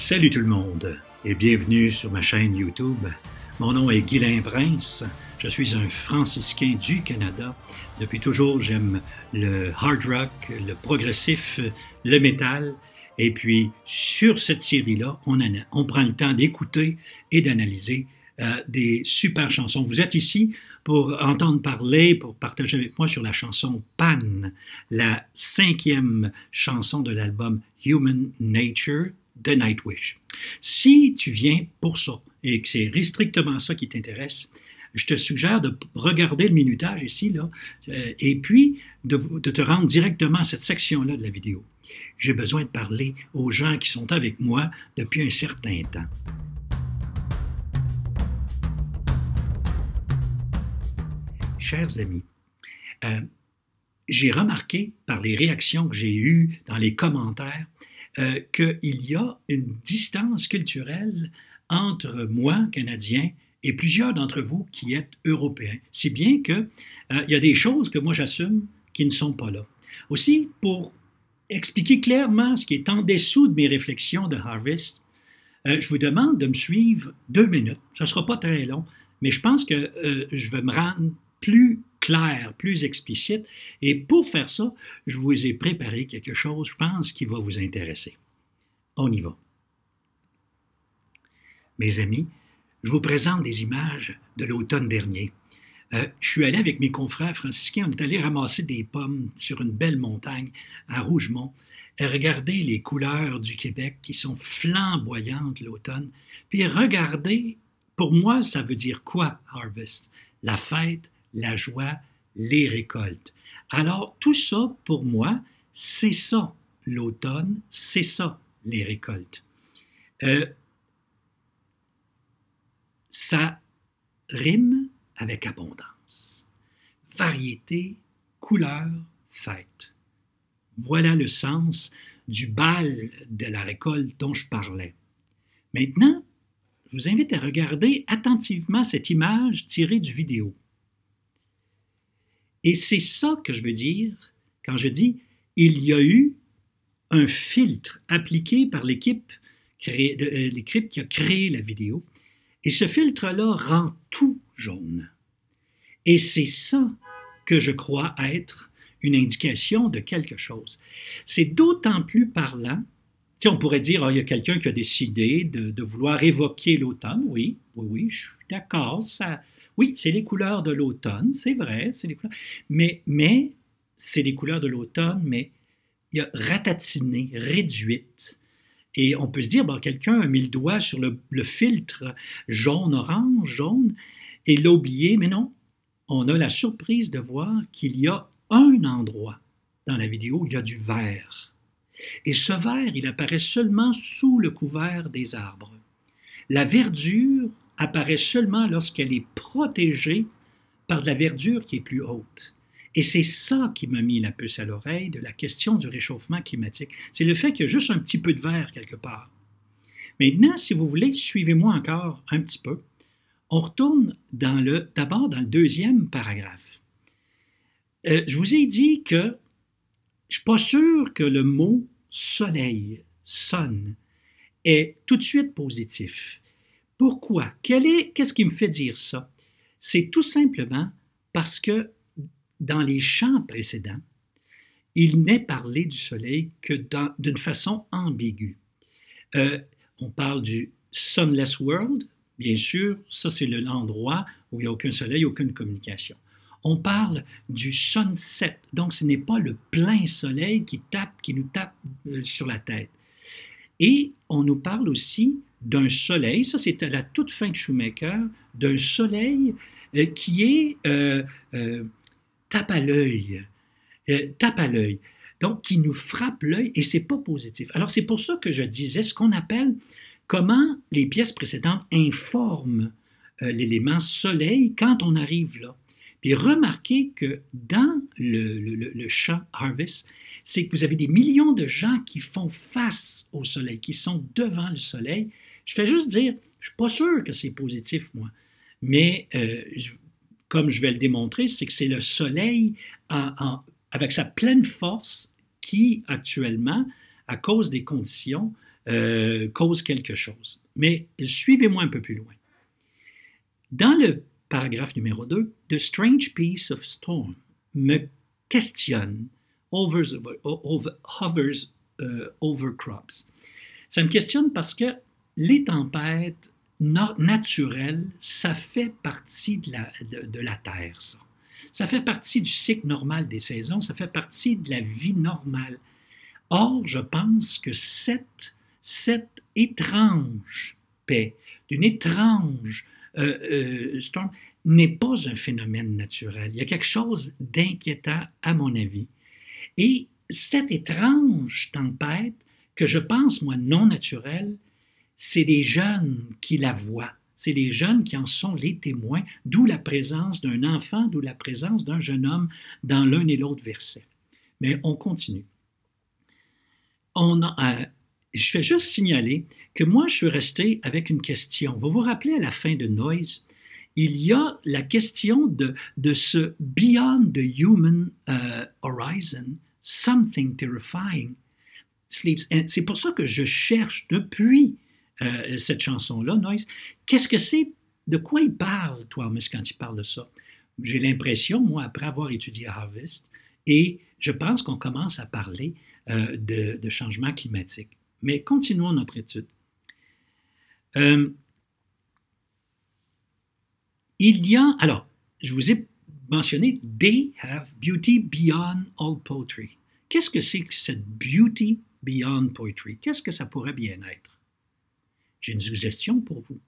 Salut tout le monde et bienvenue sur ma chaîne YouTube. Mon nom est Guylain Prince. Je suis un franciscain du Canada. Depuis toujours, j'aime le hard rock, le progressif, le métal. Et puis, sur cette série-là, on prend le temps d'écouter et d'analyser des super chansons. Vous êtes ici pour entendre parler, pour partager avec moi sur la chanson Pan, la 5e chanson de l'album Human Nature de Nightwish. Si tu viens pour ça et que c'est strictement ça qui t'intéresse, je te suggère de regarder le minutage ici, là, et puis de te rendre directement à cette section-là de la vidéo. J'ai besoin de parler aux gens qui sont avec moi depuis un certain temps. Chers amis, j'ai remarqué par les réactions que j'ai eues dans les commentaires qu'il y a une distance culturelle entre moi, Canadien, et plusieurs d'entre vous qui êtes Européens. Si bien qu'il y a des choses que moi j'assume qui ne sont pas là. Aussi, pour expliquer clairement ce qui est en dessous de mes réflexions de Harvest, je vous demande de me suivre 2 minutes. Ça ne sera pas très long, mais je pense que je vais me rendre plus clair, plus explicite. Et pour faire ça, je vous ai préparé quelque chose, je pense, qui va vous intéresser. On y va. Mes amis, je vous présente des images de l'automne dernier. Je suis allé avec mes confrères franciscains, on est allé ramasser des pommes sur une belle montagne à Rougemont. Regardez les couleurs du Québec qui sont flamboyantes l'automne. Puis regardez, pour moi, ça veut dire quoi, Harvest? La fête, la joie, les récoltes. Alors, tout ça, pour moi, c'est ça, l'automne, c'est ça, les récoltes. Ça rime avec abondance. Variété, couleur, fête. Voilà le sens du bal de la récolte dont je parlais. Maintenant, je vous invite à regarder attentivement cette image tirée du vidéo. Et c'est ça que je veux dire quand je dis il y a eu un filtre appliqué par l'équipe qui a créé la vidéo. Et ce filtre-là rend tout jaune. Et c'est ça que je crois être une indication de quelque chose. C'est d'autant plus parlant, on pourrait dire, il y a quelqu'un qui a décidé de vouloir évoquer l'automne. Oui, je suis d'accord, oui, c'est les couleurs de l'automne, c'est vrai, c'est les couleurs. Mais c'est les couleurs de l'automne, mais il y a ratatiné, réduite. Et on peut se dire, quelqu'un a mis le doigt sur le filtre jaune-orange, jaune, et l'a oublié, mais non. On a la surprise de voir qu'il y a un endroit dans la vidéo où il y a du vert. Et ce vert, il apparaît seulement sous le couvert des arbres. La verdure apparaît seulement lorsqu'elle est protégée par de la verdure qui est plus haute. Et c'est ça qui m'a mis la puce à l'oreille de la question du réchauffement climatique. C'est le fait qu'il y a juste un petit peu de vert quelque part. Maintenant, si vous voulez, suivez-moi encore un petit peu. On retourne d'abord dans le 2e paragraphe. Je vous ai dit que je ne suis pas sûr que le mot « soleil »,« sun » est tout de suite positif. Pourquoi? Qu'est-ce qui me fait dire ça? C'est tout simplement parce que dans les chants précédents, il n'est parlé du soleil que d'une façon ambiguë. On parle du sunless world, bien sûr, ça c'est l'endroit où il n'y a aucun soleil, aucune communication. On parle du sunset, donc ce n'est pas le plein soleil qui nous tape sur la tête. Et on nous parle aussi d'un soleil, ça c'est à la toute fin de Shoemaker, d'un soleil qui est tape à l'œil, donc qui nous frappe l'œil et c'est pas positif. Alors c'est pour ça que je disais ce qu'on appelle comment les pièces précédentes informent l'élément soleil quand on arrive là. Puis remarquez que dans le chant Harvest, c'est que vous avez des millions de gens qui font face au soleil, qui sont devant le soleil. Je fais juste dire, je ne suis pas sûr que c'est positif, moi. Mais comme je vais le démontrer, c'est que c'est le soleil avec sa pleine force qui, actuellement, à cause des conditions, cause quelque chose. Mais suivez-moi un peu plus loin. Dans le paragraphe numéro 2, The strange piece of storm me questionne, hovers over crops. Ça me questionne parce que les tempêtes naturelles, ça fait partie de la Terre, ça. Ça fait partie du cycle normal des saisons, ça fait partie de la vie normale. Or, je pense que cette étrange paix, d'une étrange storm, n'est pas un phénomène naturel. Il y a quelque chose d'inquiétant, à mon avis. Et cette étrange tempête, que je pense, moi, non naturelle, c'est les jeunes qui la voient. C'est les jeunes qui en sont les témoins, d'où la présence d'un enfant, d'où la présence d'un jeune homme dans l'un et l'autre verset. Mais on continue. Je fais juste signaler que moi, je suis resté avec une question. Vous vous rappelez à la fin de Noise, il y a la question de ce Beyond the Human Horizon, Something Terrifying Sleeps. C'est pour ça que je cherche depuis cette chanson-là, Noise. Qu'est-ce que c'est? De quoi il parle, Thomas, quand il parle de ça? J'ai l'impression, moi, après avoir étudié Harvest, et je pense qu'on commence à parler de changement climatique. Mais continuons notre étude. Alors, je vous ai mentionné, they have beauty beyond all poetry. Qu'est-ce que c'est que cette beauty beyond poetry? Qu'est-ce que ça pourrait bien être? J'ai une suggestion pour vous.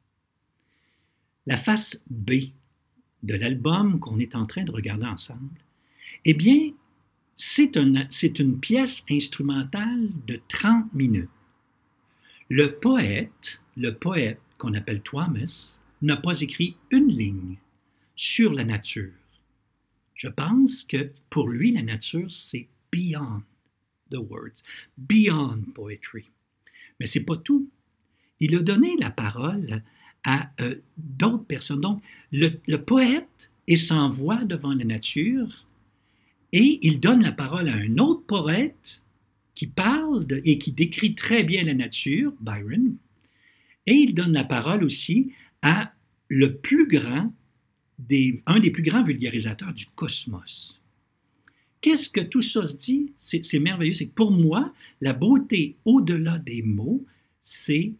La face B de l'album qu'on est en train de regarder ensemble, eh bien, c'est une pièce instrumentale de 30 minutes. Le poète qu'on appelle Thomas, n'a pas écrit une ligne sur la nature. Je pense que pour lui, la nature, c'est beyond the words, beyond poetry. Mais c'est pas tout. Il a donné la parole à d'autres personnes. Donc, le poète est sans voix devant la nature et il donne la parole à un autre poète qui parle et qui décrit très bien la nature, Byron, et il donne la parole aussi à un des plus grands vulgarisateurs du cosmos. Qu'est-ce que tout ça se dit? C'est merveilleux. C'est que pour moi, la beauté au-delà des mots, c'est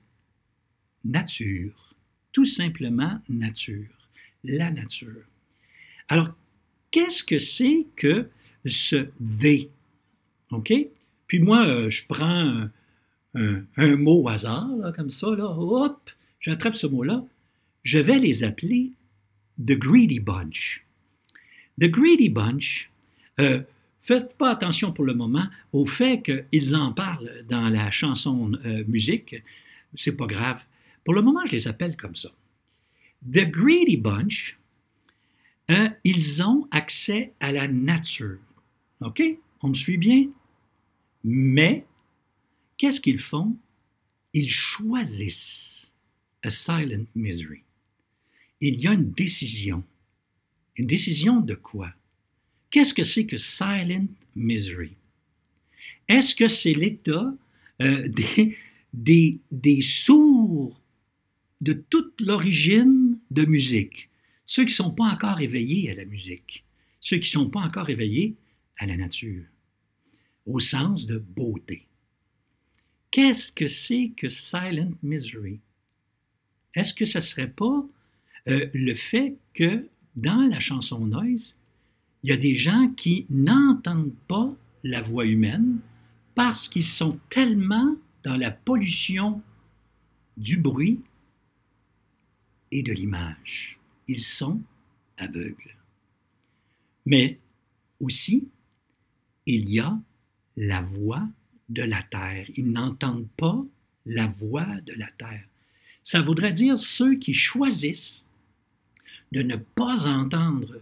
nature. Tout simplement nature. La nature. Alors, qu'est-ce que c'est que ce « they » OK? Puis moi, je prends un mot au hasard, là, comme ça, là, hop, j'attrape ce mot-là. Je vais les appeler The Greedy Bunch. The Greedy Bunch, faites pas attention pour le moment au fait qu'ils en parlent dans la chanson musique, c'est pas grave. Pour le moment, je les appelle comme ça. The Greedy Bunch, ils ont accès à la nature. OK? On me suit bien? Mais, qu'est-ce qu'ils font? Ils choisissent a silent misery. Il y a une décision. Une décision de quoi? Qu'est-ce que c'est que silent misery? Est-ce que c'est l'état des sourds de toute l'origine de musique? Ceux qui ne sont pas encore éveillés à la musique, ceux qui ne sont pas encore éveillés à la nature, au sens de beauté. Qu'est-ce que c'est que silent misery? Est-ce que ce ne serait pas le fait que dans la chanson Noise, il y a des gens qui n'entendent pas la voix humaine parce qu'ils sont tellement dans la pollution du bruit et de l'image. Ils sont aveugles. Mais aussi, il y a la voix de la terre. Ils n'entendent pas la voix de la terre. Ça voudrait dire ceux qui choisissent de ne pas entendre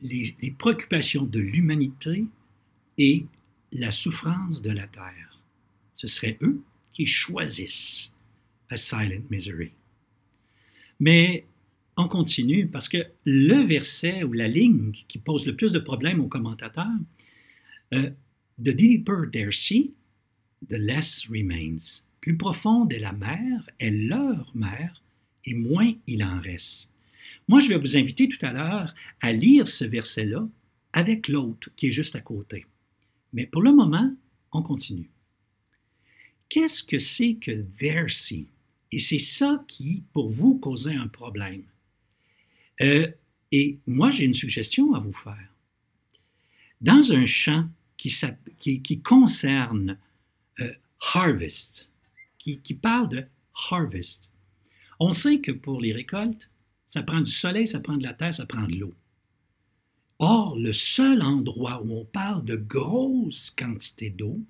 les préoccupations de l'humanité et la souffrance de la terre. Ce seraient eux qui choisissent a silent misery. Mais on continue parce que le verset ou la ligne qui pose le plus de problèmes aux commentateurs, The deeper their sea, the less remains. plus profonde est la mer, est leur mer, et moins il en reste. Moi, je vais vous inviter tout à l'heure à lire ce verset-là avec l'autre qui est juste à côté. Mais pour le moment, on continue. Qu'est-ce que c'est que their sea? Et c'est ça qui, pour vous, causait un problème. Et moi, j'ai une suggestion à vous faire. Dans un chant qui concerne harvest, qui parle de harvest, on sait que pour les récoltes, ça prend du soleil, ça prend de la terre, ça prend de l'eau. Or, le seul endroit où on parle de grosses quantités d'eau,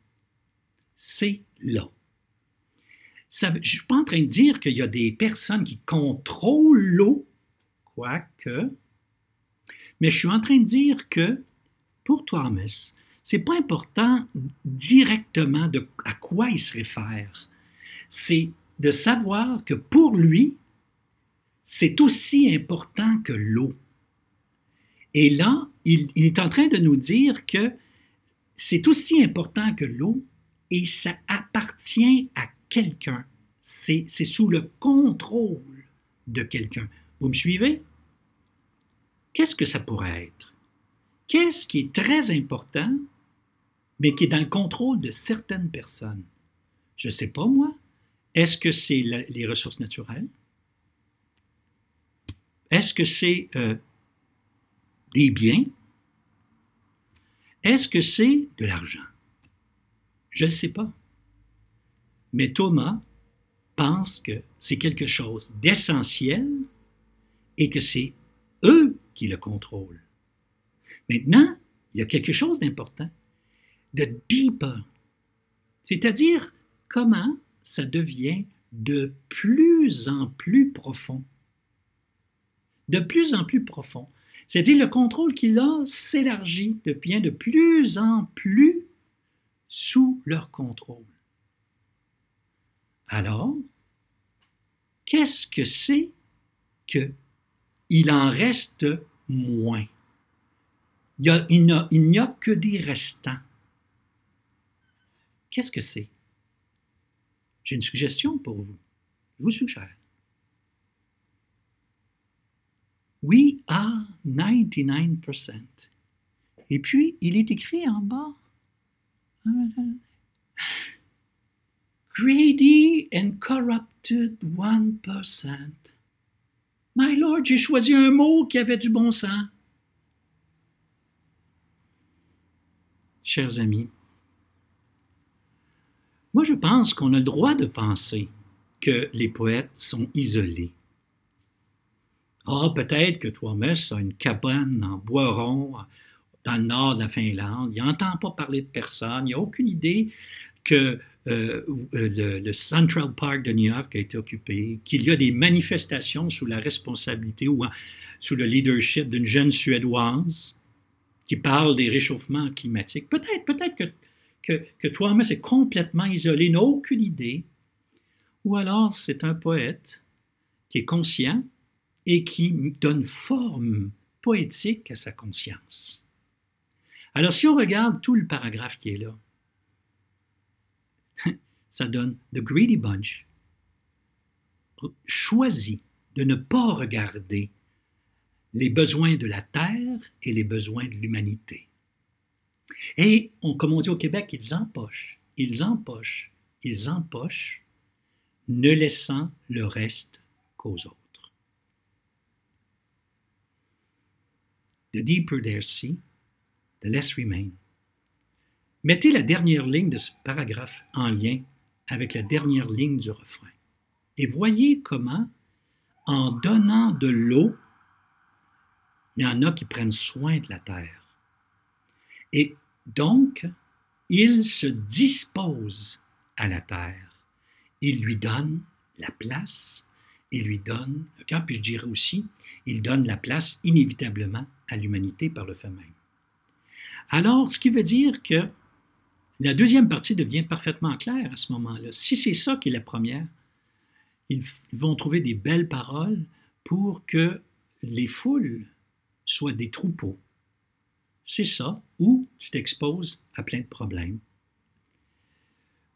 c'est là. Je ne suis pas en train de dire qu'il y a des personnes qui contrôlent l'eau, quoique, mais je suis en train de dire que pour Thomas, ce n'est pas important directement à quoi il se réfère. C'est de savoir que pour lui, c'est aussi important que l'eau. Et là, il est en train de nous dire que c'est aussi important que l'eau et ça appartient à quelqu'un. C'est sous le contrôle de quelqu'un. Vous me suivez? Qu'est-ce que ça pourrait être? Qu'est-ce qui est très important, mais qui est dans le contrôle de certaines personnes? Je ne sais pas, moi. Est-ce que c'est les ressources naturelles? Est-ce que c'est des biens? Est-ce que c'est de l'argent? Je ne sais pas. Mais Thomas pense que c'est quelque chose d'essentiel et que c'est eux qui le contrôlent. Maintenant, il y a quelque chose d'important, de deeper, c'est-à-dire comment ça devient de plus en plus profond. De plus en plus profond. C'est-à-dire le contrôle qu'il a s'élargit, devient de plus en plus sous leur contrôle. Alors, qu'est-ce que c'est qu'il en reste moins? Il n'y a que des restants. Qu'est-ce que c'est? J'ai une suggestion pour vous. Je vous suggère. We are 99%. Et puis, il est écrit en bas. Greedy and corrupted 1%. My Lord, j'ai choisi un mot qui avait du bon sens. Chers amis, moi je pense qu'on a le droit de penser que les poètes sont isolés. Ah, peut-être que Thomas a une cabane en bois rond dans le nord de la Finlande, il n'entend pas parler de personne, il n'a aucune idée que le Central Park de New York a été occupé, qu'il y a des manifestations sous la responsabilité ou sous le leadership d'une jeune Suédoise qui parle des réchauffements climatiques. Peut-être que Thomas est complètement isolé, n'a aucune idée, ou alors c'est un poète qui est conscient et qui donne forme poétique à sa conscience. Alors si on regarde tout le paragraphe qui est là, ça donne The Greedy Bunch choisit de ne pas regarder les besoins de la terre et les besoins de l'humanité. Et, comme on dit au Québec, ils empochent, ne laissant le reste qu'aux autres. The deeper their sea, the less remain. Mettez la dernière ligne de ce paragraphe en lien avec la dernière ligne du refrain. Et voyez comment, en donnant de l'eau, il y en a qui prennent soin de la terre. Et donc, ils se disposent à la terre. Ils lui donnent la place, ils lui donnent, puis je dirais aussi, ils donnent la place inévitablement à l'humanité par le fait même. Alors, ce qui veut dire que la deuxième partie devient parfaitement claire à ce moment-là. Si c'est ça qui est la première, ils vont trouver des belles paroles pour que les foules soient des troupeaux. C'est ça, ou tu t'exposes à plein de problèmes.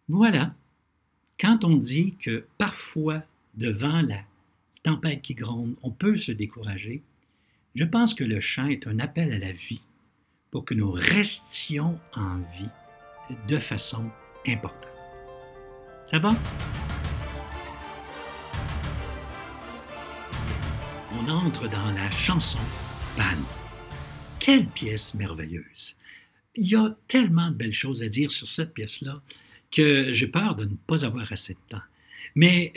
Voilà. quand on dit que parfois, devant la tempête qui gronde, on peut se décourager, je pense que le chant est un appel à la vie pour que nous restions en vie de façon importante. Ça va? On entre dans la chanson Pan. Quelle pièce merveilleuse! Il y a tellement de belles choses à dire sur cette pièce-là que j'ai peur de ne pas avoir assez de temps. Mais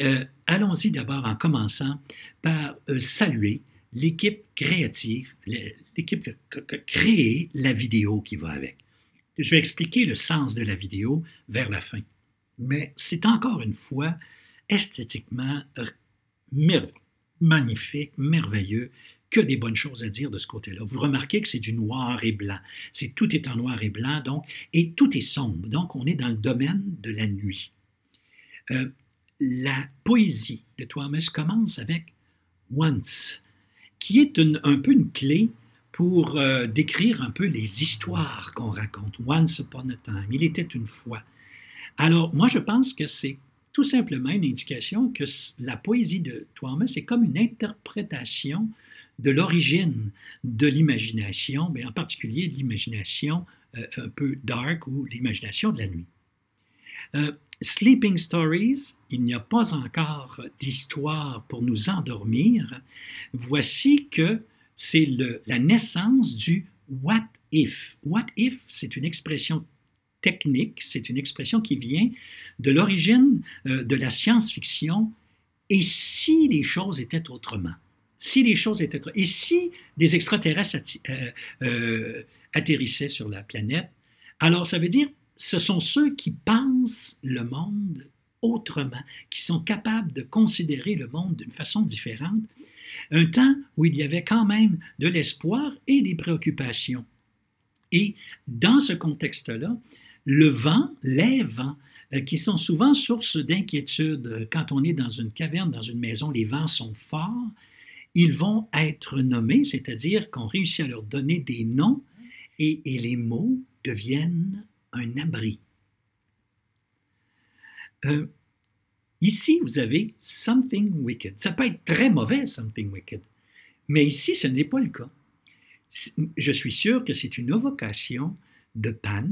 allons-y d'abord en commençant par saluer l'équipe créative, l'équipe qui a créé la vidéo qui va avec. Je vais expliquer le sens de la vidéo vers la fin. Mais c'est encore une fois esthétiquement magnifique, merveilleux, que des bonnes choses à dire de ce côté-là. Vous remarquez que c'est du noir et blanc. Tout est en noir et blanc, donc, et tout est sombre. Donc, on est dans le domaine de la nuit. La poésie de Thomas commence avec Once, qui est un peu une clé pour décrire un peu les histoires qu'on raconte. Once upon a time, il était une fois. Alors, moi, je pense que c'est tout simplement une indication que la poésie de Thomas est comme une interprétation de l'origine de l'imagination, mais en particulier de l'imagination un peu dark ou l'imagination de la nuit. Sleeping Stories, il n'y a pas encore d'histoire pour nous endormir. Voici que c'est la naissance du What If. What If, c'est une expression technique, c'est une expression qui vient de l'origine de la science-fiction. Et si les choses étaient autrement? Si les choses étaient autrement? Et si des extraterrestres atterrissaient sur la planète? Alors, ça veut dire ce sont ceux qui pensent le monde autrement, qui sont capables de considérer le monde d'une façon différente. Un temps où il y avait quand même de l'espoir et des préoccupations. Et dans ce contexte-là, le vent, les vents, qui sont souvent source d'inquiétude quand on est dans une caverne, dans une maison, les vents sont forts, ils vont être nommés, c'est-à-dire qu'on réussit à leur donner des noms et les mots deviennent un abri. Ici, vous avez Something Wicked. Ça peut être très mauvais, Something Wicked, mais ici, ce n'est pas le cas. Je suis sûr que c'est une évocation de Pan,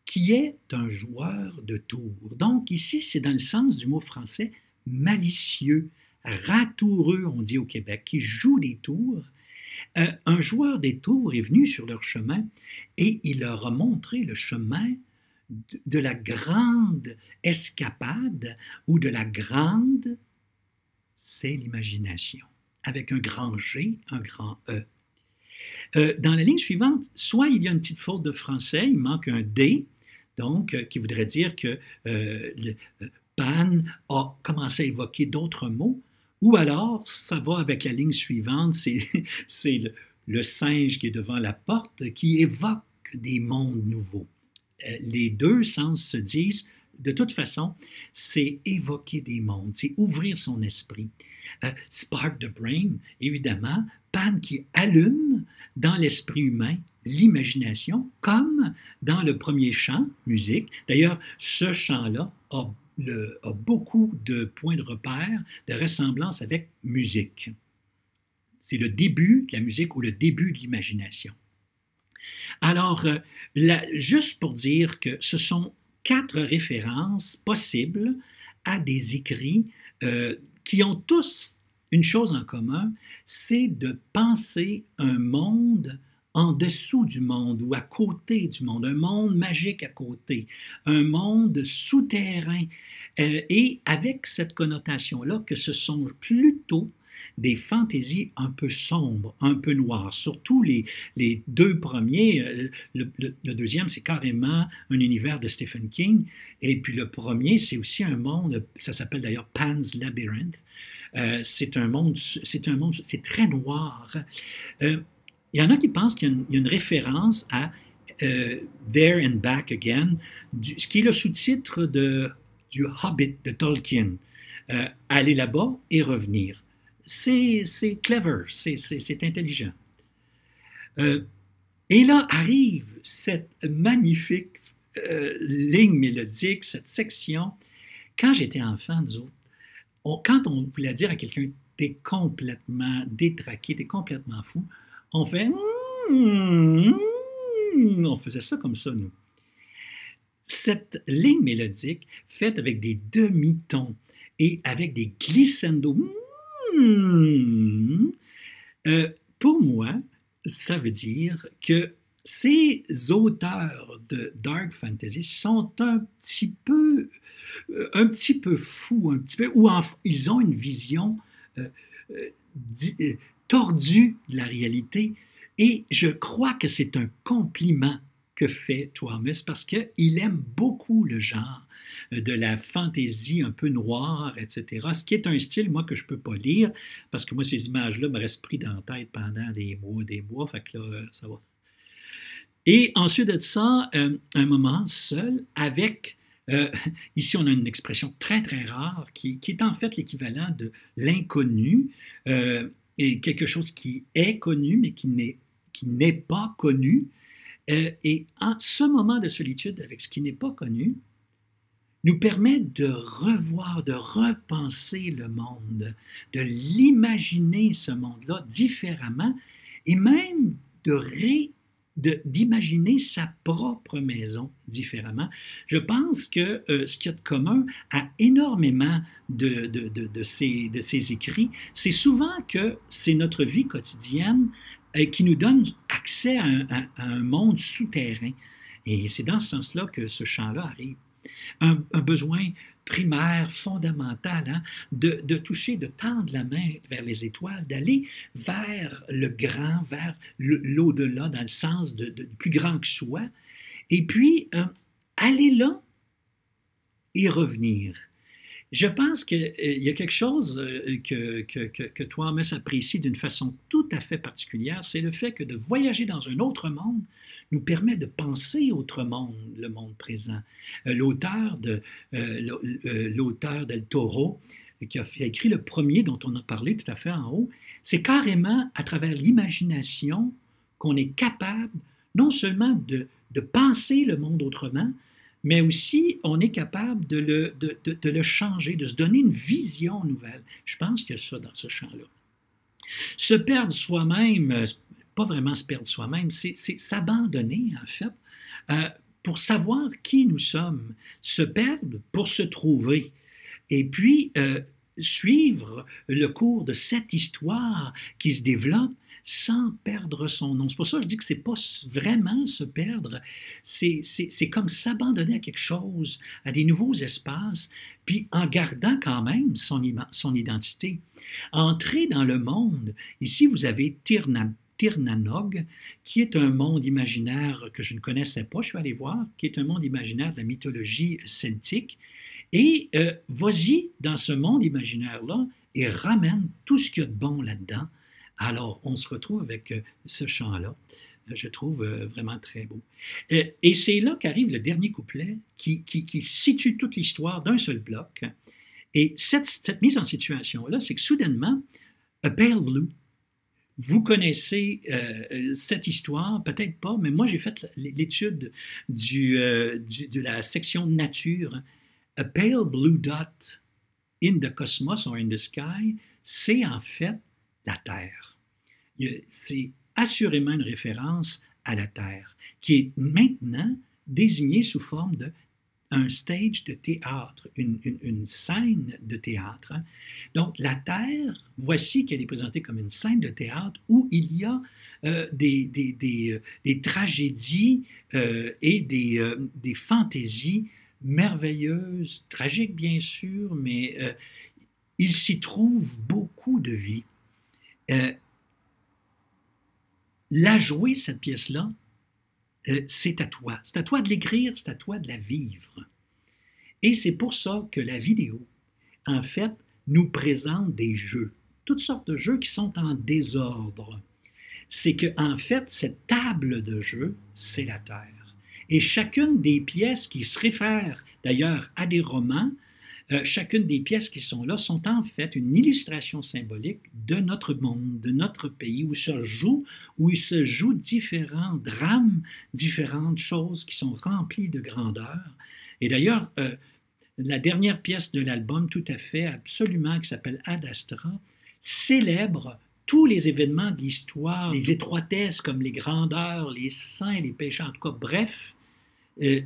qui est un joueur de tours. Donc ici, c'est dans le sens du mot français malicieux, ratoureux, on dit au Québec, qui joue des tours. Un joueur des tours est venu sur leur chemin et il leur a montré le chemin de la grande escapade ou de la grande, c'est l'imagination, avec un grand G, un grand E. Dans la ligne suivante, soit il y a une petite faute de français, il manque un D, donc qui voudrait dire que Pan a commencé à évoquer d'autres mots, ou alors ça va avec la ligne suivante, c'est le singe qui est devant la porte qui évoque des mondes nouveaux. Les deux sens se disent, de toute façon, c'est évoquer des mondes, c'est ouvrir son esprit. Spark the brain, évidemment, Pan qui allume dans l'esprit humain l'imagination, comme dans le premier chant, musique. D'ailleurs, ce chant-là a beaucoup de points de repère, de ressemblance avec musique. C'est le début de la musique ou le début de l'imagination. Alors, juste pour dire que ce sont 4 références possibles à des écrits qui ont tous une chose en commun, c'est de penser un monde en dessous du monde ou à côté du monde, un monde magique à côté, un monde souterrain, et avec cette connotation-là que ce sont plutôt des fantaisies un peu sombres, un peu noires. Surtout les 2 premiers, le deuxième c'est carrément un univers de Stephen King, et puis le premier c'est aussi un monde, ça s'appelle d'ailleurs Pan's Labyrinth, c'est un monde, c'est très noir. Il y en a qui pensent qu'il y a une référence à There and Back Again, ce qui est le sous-titre du Hobbit de Tolkien. Aller là-bas et revenir. C'est clever, c'est intelligent. Et là arrive cette magnifique ligne mélodique, cette section Quand j'étais enfant, nous autres, quand on voulait dire à quelqu'un t'es complètement détraqué, t'es complètement fou, on fait on faisait ça comme ça, nous. Cette ligne mélodique, faite avec des demi-tons et avec des glissando, pour moi, ça veut dire que ces auteurs de dark fantasy sont un petit peu fous, un petit peu, ou ils ont une vision euh, tordue de la réalité. Et je crois que c'est un compliment que fait Thomas parce qu'il aime beaucoup le genre de la fantaisie un peu noire, etc. Ce qui est un style, moi, que je ne peux pas lire parce que moi, ces images-là me restent pris dans la tête pendant des mois, fait que là, ça va. Et ensuite de ça, un moment seul avec, ici on a une expression très très rare qui est en fait l'équivalent de l'inconnu, et quelque chose qui est connu mais qui n'est pas connu. Et en ce moment de solitude avec ce qui n'est pas connu, nous permet de revoir, de repenser le monde, de l'imaginer ce monde-là différemment et même d'imaginer sa propre maison différemment. Je pense que ce qu'il y a de commun à énormément de ces écrits, c'est souvent que c'est notre vie quotidienne qui nous donne accès à un monde souterrain. Et c'est dans ce sens-là que ce chant-là arrive. Un besoin primaire, fondamental, hein, de toucher, de tendre la main vers les étoiles, d'aller vers le grand, vers l'au-delà, dans le sens de plus grand que soi, et puis aller là et revenir. Je pense qu'il y a quelque chose que Thomas apprécie d'une façon tout à fait particulière, c'est le fait que de voyager dans un autre monde nous permet de penser autrement le monde présent. L'auteur d'El Toro, qui a écrit le premier dont on a parlé tout à fait en haut, c'est carrément à travers l'imagination qu'on est capable non seulement de penser le monde autrement, mais aussi on est capable de le changer, de se donner une vision nouvelle. Je pense qu'il y a ça dans ce champ-là. Se perdre soi-même, pas vraiment se perdre soi-même, c'est s'abandonner, en fait, pour savoir qui nous sommes. Se perdre pour se trouver. Et puis, suivre le cours de cette histoire qui se développe sans perdre son nom. C'est pour ça que je dis que c'est pas vraiment se perdre, c'est comme s'abandonner à quelque chose, à des nouveaux espaces, puis en gardant quand même son identité. Entrer dans le monde, ici vous avez Tirnanog, qui est un monde imaginaire que je ne connaissais pas, je suis allé voir, qui est un monde imaginaire de la mythologie celtique, et vas-y dans ce monde imaginaire-là et ramène tout ce qu'il y a de bon là-dedans. Alors, on se retrouve avec ce chant-là, je trouve vraiment très beau. Et c'est là qu'arrive le dernier couplet qui situe toute l'histoire d'un seul bloc. Et cette mise en situation-là, c'est que soudainement, A Pale Blue, vous connaissez cette histoire, peut-être pas, mais moi j'ai fait l'étude de la section nature. A pale blue dot in the cosmos or in the sky, c'est en fait la Terre. C'est assurément une référence à la Terre, qui est maintenant désignée sous forme d'un stage de théâtre, une scène de théâtre. Donc, la Terre, voici qu'elle est présentée comme une scène de théâtre où il y a des tragédies et des fantaisies merveilleuses, tragiques bien sûr, mais il s'y trouve beaucoup de vie. La jouer, cette pièce-là, c'est à toi. C'est à toi de l'écrire, c'est à toi de la vivre. Et c'est pour ça que la vidéo, en fait, nous présente des jeux, toutes sortes de jeux qui sont en désordre. C'est qu'en fait, cette table de jeu, c'est la Terre. Et chacune des pièces qui se réfèrent d'ailleurs à des romans, chacune des pièces qui sont là sont en fait une illustration symbolique de notre monde, de notre pays, où il se joue différents drames, différentes choses qui sont remplies de grandeur. Et d'ailleurs, la dernière pièce de l'album, tout à fait, absolument, qui s'appelle Ad Astra, célèbre tous les événements de l'histoire, les étroitesses comme les grandeurs, les saints, les péchés, en tout cas, bref,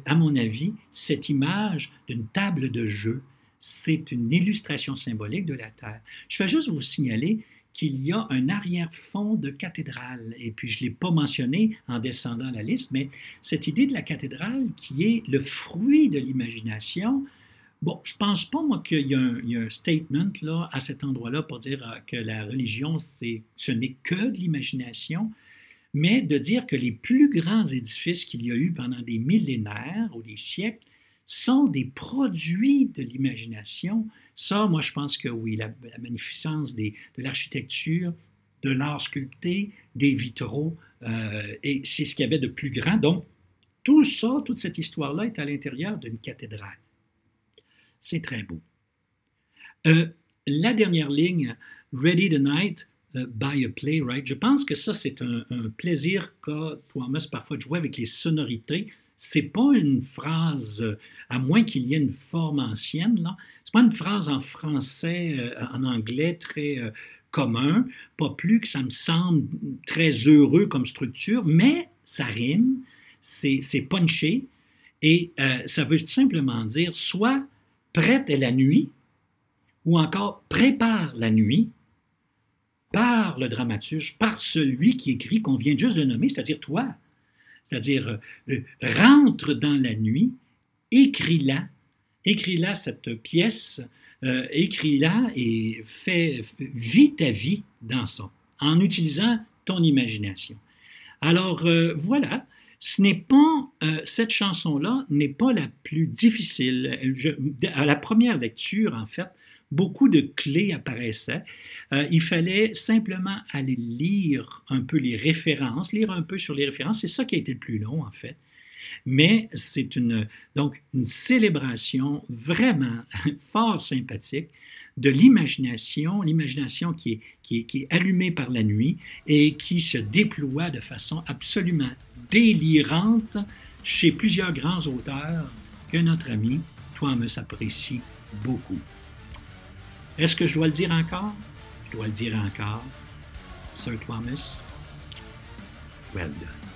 à mon avis, cette image d'une table de jeu, c'est une illustration symbolique de la Terre. Je vais juste vous signaler qu'il y a un arrière-fond de cathédrale, et puis je ne l'ai pas mentionné en descendant la liste, mais cette idée de la cathédrale qui est le fruit de l'imagination. Bon, je ne pense pas, moi, qu'il y a un statement là, à cet endroit-là pour dire que la religion, ce n'est que de l'imagination, mais de dire que les plus grands édifices qu'il y a eu pendant des millénaires ou des siècles sont des produits de l'imagination. Ça, moi, je pense que oui, la magnificence de l'architecture, de l'art sculpté, des vitraux, et c'est ce qu'il y avait de plus grand. Donc, tout ça, toute cette histoire-là est à l'intérieur d'une cathédrale. C'est très beau. La dernière ligne, Ready tonight by a playwright, je pense que ça, c'est un plaisir qu'a Thomas parfois de jouer avec les sonorités. C'est pas une phrase, à moins qu'il y ait une forme ancienne, là. C'est pas une phrase en français, en anglais très commun, pas plus que ça me semble très heureux comme structure, mais ça rime, c'est punché, et ça veut tout simplement dire soit prête est la nuit, ou encore prépare la nuit, par le dramaturge, par celui qui écrit, qu'on vient juste de nommer, c'est-à-dire toi. C'est-à-dire, rentre dans la nuit, écris-la cette pièce, écris-la et vis ta vie dans ça, en utilisant ton imagination. Alors, voilà, cette chanson-là n'est pas la plus difficile. À la première lecture, en fait, beaucoup de clés apparaissaient. Il fallait simplement aller lire un peu les références, lire un peu sur les références. C'est ça qui a été le plus long, en fait. Mais c'est donc une célébration vraiment fort sympathique de l'imagination qui est allumée par la nuit et qui se déploie de façon absolument délirante chez plusieurs grands auteurs que notre ami Thomas apprécie beaucoup. Est-ce que je dois le dire encore? Je dois le dire encore. Sir Thomas, well done.